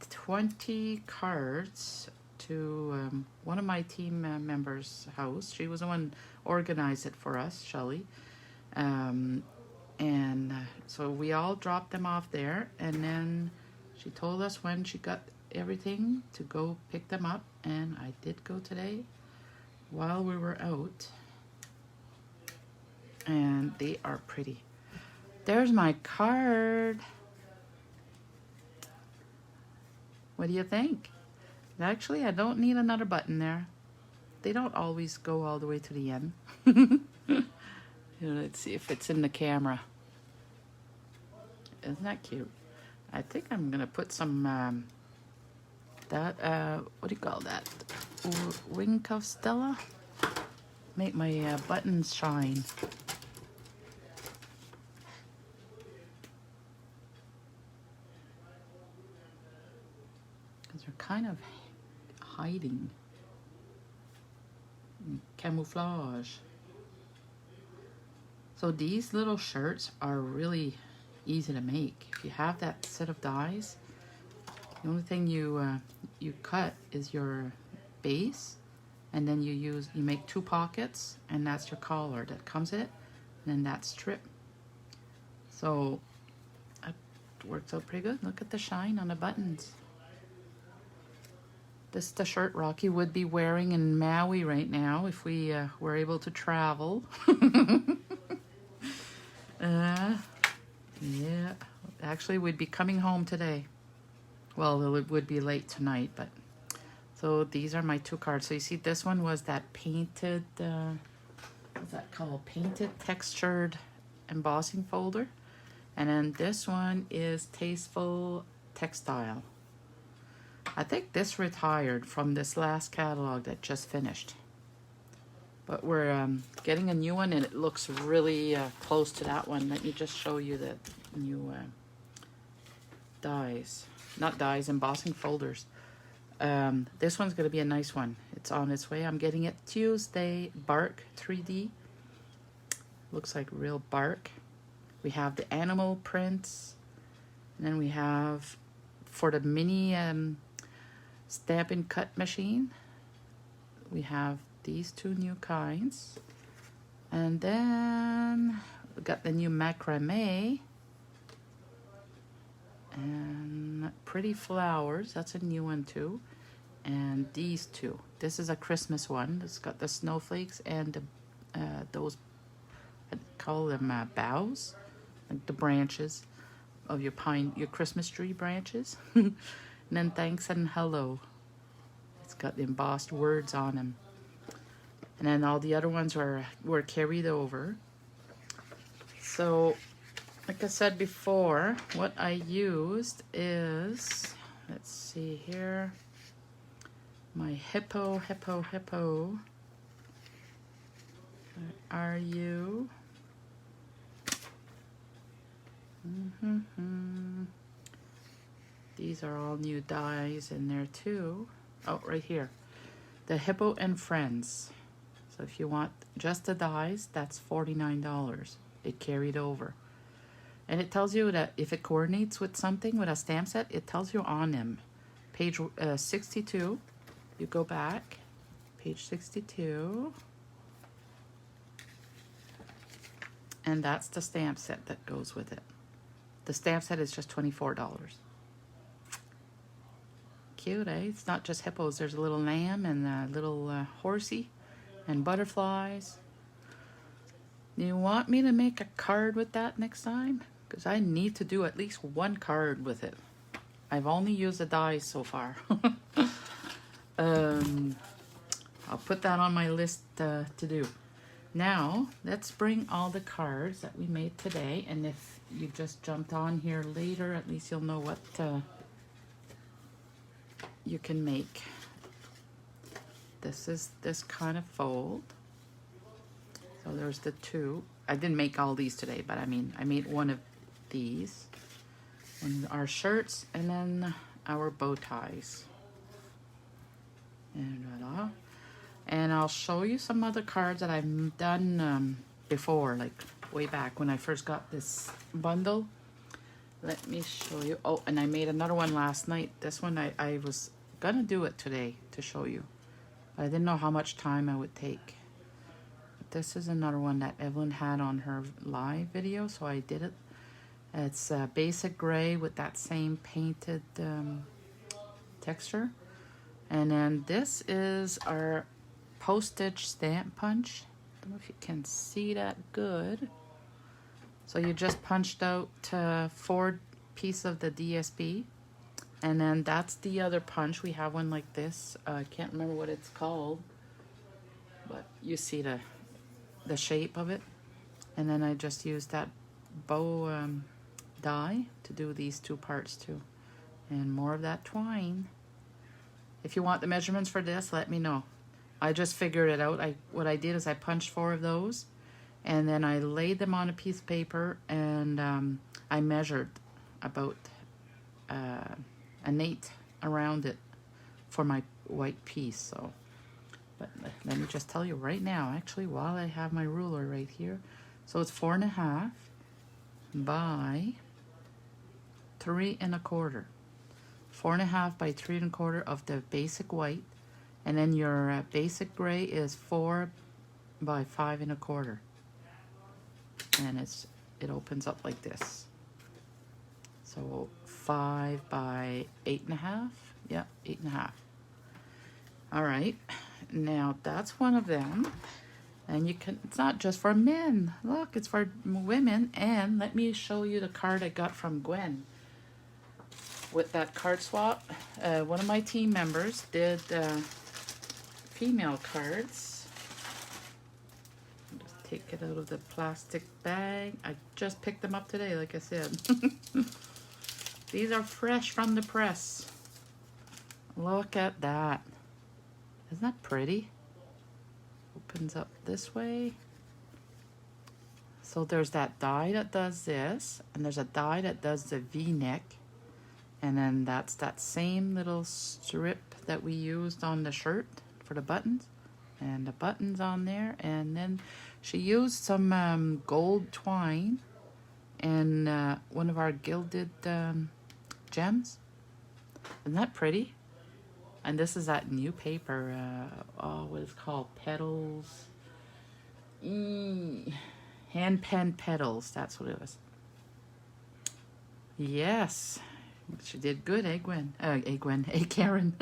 20 cards to one of my team members' house. She was the one organized it for us, Shelly. So we all dropped them off there, and then she told us when she got everything to go pick them up, and I did go today while we were out, and they are pretty. There's my card. What do you think? Actually, I don't need another button there. They don't always go all the way to the end. Let's see if it's in the camera. Isn't that cute? I think I'm gonna put some what do you call that? Wing cuff Stella. Make my buttons shine. Because they're kind of hiding. Camouflage. So these little shirts are really easy to make. If you have that set of dies, the only thing you cut is your base, and then you make 2 pockets, and that's your collar that comes in it, and then that strip. So it works out pretty good. Look at the shine on the buttons. This is the shirt Rocky would be wearing in Maui right now if we were able to travel. Yeah, actually we'd be coming home today. Well, it would be late tonight, but so these are my 2 cards. So you see, this one was that painted, what's that called? Painted textured embossing folder. And then this one is Tasteful Textile. I think this retired from this last catalog that just finished. But we're getting a new one, and it looks really close to that one. Let me just show you the new dies. Not dies, embossing folders. This one's going to be a nice one. It's on its way. I'm getting it Tuesday. Bark 3D. Looks like real bark. We have the animal prints. And then we have, for the mini Stampin' cut machine. We have these two new kinds. And then we got the new macrame. And pretty flowers, that's a new one too. And these two. This is a Christmas one. It's got the snowflakes and those, I call them boughs, like the branches of your Christmas tree branches. And then thanks and hello. It's got the embossed words on them. And then all the other ones were carried over. So, like I said before, what I used is, let's see here, my Hippo. Where are you? These are all new dies in there too. Oh, right here. The Hippo and Friends. So if you want just the dies, that's $49. It carried over. And it tells you that if it coordinates with something, with a stamp set, it tells you on them. Page 62, you go back, page 62. And that's the stamp set that goes with it. The stamp set is just $24. Cute, eh? It's not just hippos. There's a little lamb and a little horsey and butterflies. Do you want me to make a card with that next time? Because I need to do at least one card with it. I've only used the dies so far. I'll put that on my list to do. Now, let's bring all the cards that we made today. And if you just jumped on here later, at least you'll know what you can make. This is this kind of fold. So there's the two. I didn't make all these today, but I mean, I made one of these. And our shirts, and then our bow ties. And voila. And I'll show you some other cards that I've done before, like way back when I first got this bundle. Let me show you. Oh, and I made another one last night. This one, I was gonna do it today to show you. But I didn't know how much time I would take. But this is another one that Evelyn had on her live video, so I did it. It's basic gray with that same painted texture. And then this is our postage stamp punch. I don't know if you can see that good. So you just punched out 4 pieces of the DSP. And then that's the other punch. We have one like this. I can't remember what it's called. But you see the shape of it. And then I just used that bow die to do these 2 parts too. And more of that twine. If you want the measurements for this, let me know. I just figured it out. What I did is I punched 4 of those, and then I laid them on a piece of paper, and I measured about an 8 around it for my white piece. So, but let me just tell you right now, actually, while I have my ruler right here, so it's 4.5 by 3 1/4. 4.5 by 3 1/4 of the basic white, and then your basic gray is 4 by 5 1/4, and it opens up like this. So 5 by 8.5. Yeah, 8.5. All right, now that's one of them, and you can. It's not just for men. Look, it's for women. And let me show you the card I got from Gwen. With that card swap, one of my team members did female cards. Just take it out of the plastic bag. I just picked them up today, like I said. These are fresh from the press. Look at that. Isn't that pretty? Opens up this way. So there's that die that does this, and there's a die that does the V-neck. And then that's that same little strip that we used on the shirt for the buttons. And the buttons on there. And then she used some gold twine and one of our gilded gems. Isn't that pretty? And this is that new paper, what is it called? Petals. Hand pen petals, that's what it was. Yes, she did good, Karen.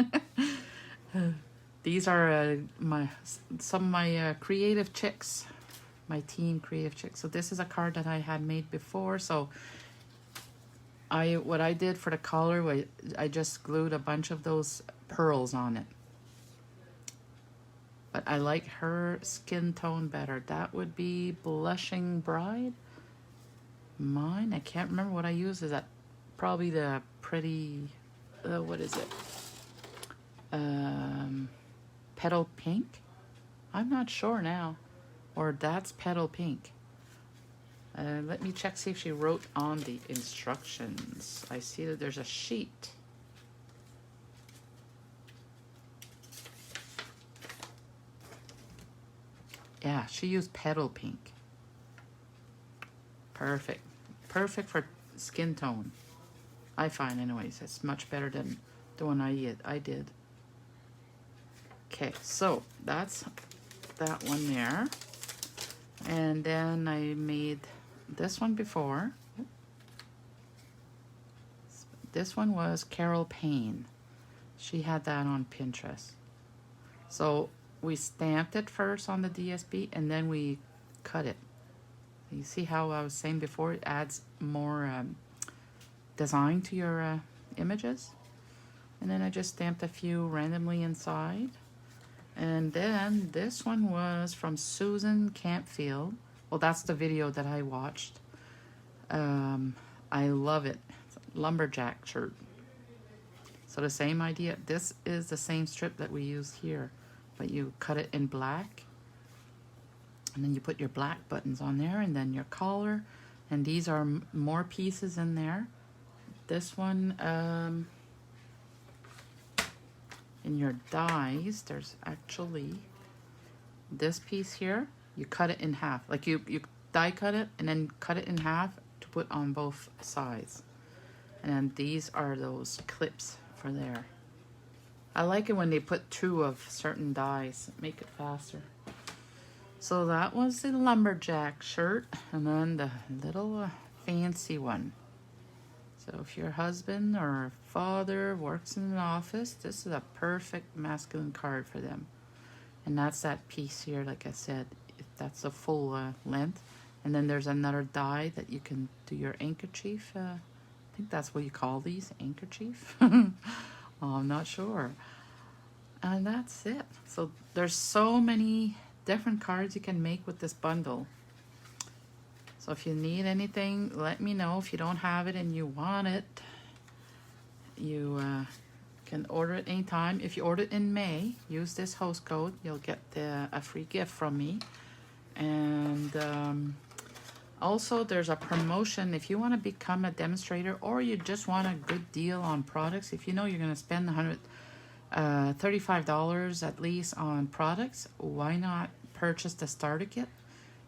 These are some of my creative chicks, my team creative chicks. So this is a card that I had made before. So what I did for the collar was I just glued a bunch of those pearls on it. But I like her skin tone better. That would be Blushing Bride. Mine, I can't remember what I use. Is that probably the pretty, what is it? Petal Pink? I'm not sure now. Or that's Petal Pink. Let me check, see if she wrote on the instructions. I see that there's a sheet. Yeah, she used Petal Pink. Perfect. Perfect for skin tone. I find anyways. It's much better than the one I did. Okay, so that's that one there. And then I made this one before. This one was Carol Payne. She had that on Pinterest. So we stamped it first on the DSP and then we cut it. You see how I was saying before, it adds more design to your images. And then I just stamped a few randomly inside. And then this one was from Susan Campfield. Well, that's the video that I watched. I love it. It's a lumberjack shirt. So the same idea. This is the same strip that we use here, but you cut it in black. And then you put your black buttons on there and then your collar. And these are more pieces in there. This one, in your dies, there's actually this piece here. You cut it in half. Like you die cut it and then cut it in half to put on both sides. And then these are those clips for there. I like it when they put two of certain dies, make it faster. So that was the lumberjack shirt, and then the little fancy one. So if your husband or father works in an office, this is a perfect masculine card for them. And that's that piece here, like I said, that's the full length. And then there's another die that you can do your handkerchief. I think that's what you call these, handkerchief. Well, I'm not sure. And that's it. So there's so many different cards you can make with this bundle. So if you need anything, let me know. If you don't have it and you want it, you can order it anytime. If you order it in May, use this host code. You'll get a free gift from me. And also there's a promotion. If you want to become a demonstrator or you just want a good deal on products, if you know you're going to spend $35 at least on products, why not purchase the starter kit?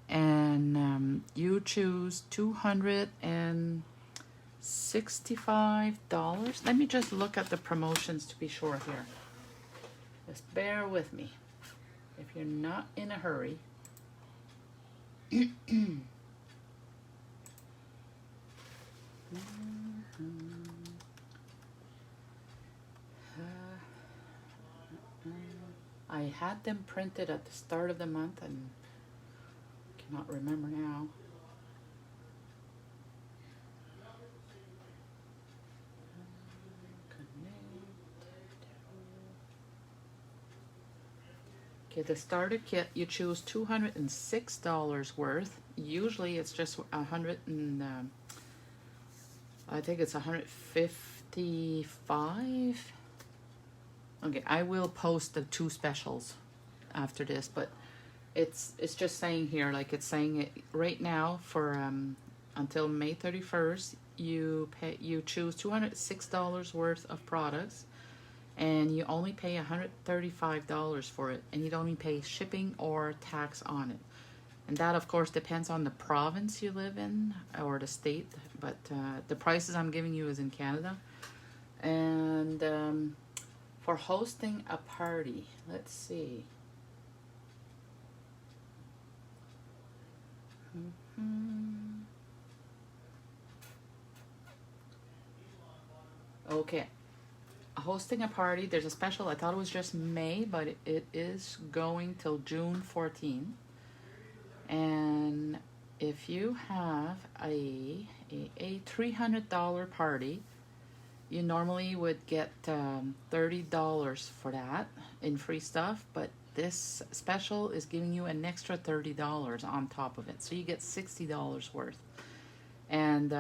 And you choose $265. Let me just look at the promotions to be sure here. Just bear with me if you're not in a hurry. I had them printed at the start of the month and cannot remember now. Okay, the starter kit, you choose $206 worth. Usually it's just I think it's 155. Okay, I will post the two specials after this, but it's just saying here, like it's saying it right now for until May 31st, you choose $206 worth of products, and you only pay $135 for it, and you'd only pay shipping or tax on it. And that, of course, depends on the province you live in or the state, but the prices I'm giving you is in Canada. And for hosting a party. Let's see. Okay, hosting a party. There's a special. I thought it was just May, but it is going till June 14th. And if you have a $300 party, you normally would get $30 for that in free stuff, but this special is giving you an extra $30 on top of it, so you get $60 worth. And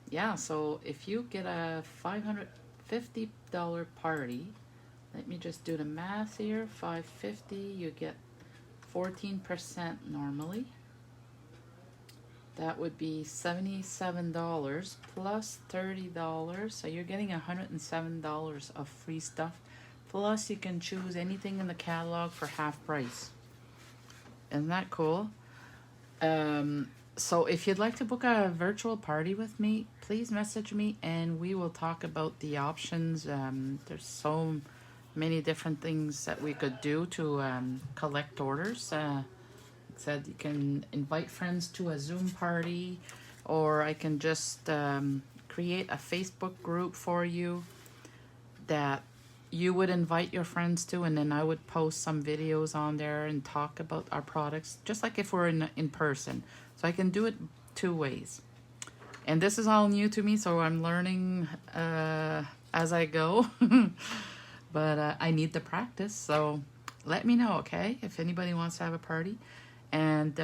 yeah, so if you get a $550 party, let me just do the math here. 550, you get 14% normally. That would be $77 plus $30, so you're getting $107 of free stuff. Plus you can choose anything in the catalog for half price. Isn't that cool? So if you'd like to book a virtual party with me, please message me and we will talk about the options. There's so many different things that we could do to collect orders. Said you can invite friends to a Zoom party, or I can just create a Facebook group for you that you would invite your friends to, and then I would post some videos on there and talk about our products, just like if we're in person. So I can do it two ways. And this is all new to me, so I'm learning as I go. But I need the practice, so let me know, okay, if anybody wants to have a party. And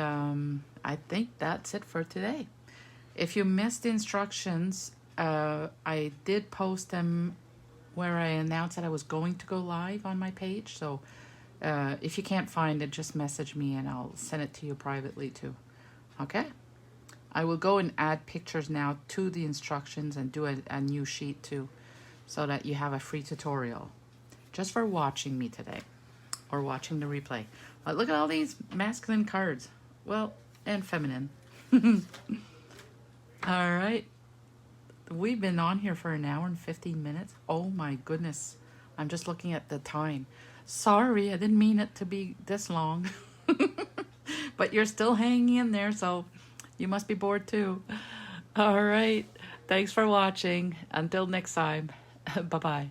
I think that's it for today. If you missed the instructions, I did post them where I announced that I was going to go live on my page. So if you can't find it, just message me and I'll send it to you privately too. Okay? I will go and add pictures now to the instructions and do a new sheet too, so that you have a free tutorial just for watching me today or watching the replay. But look at all these masculine cards. Well, and feminine. All right. We've been on here for an hour and 15 minutes. Oh my goodness. I'm just looking at the time. Sorry, I didn't mean it to be this long. But you're still hanging in there, so you must be bored too. All right. Thanks for watching. Until next time. Bye-bye.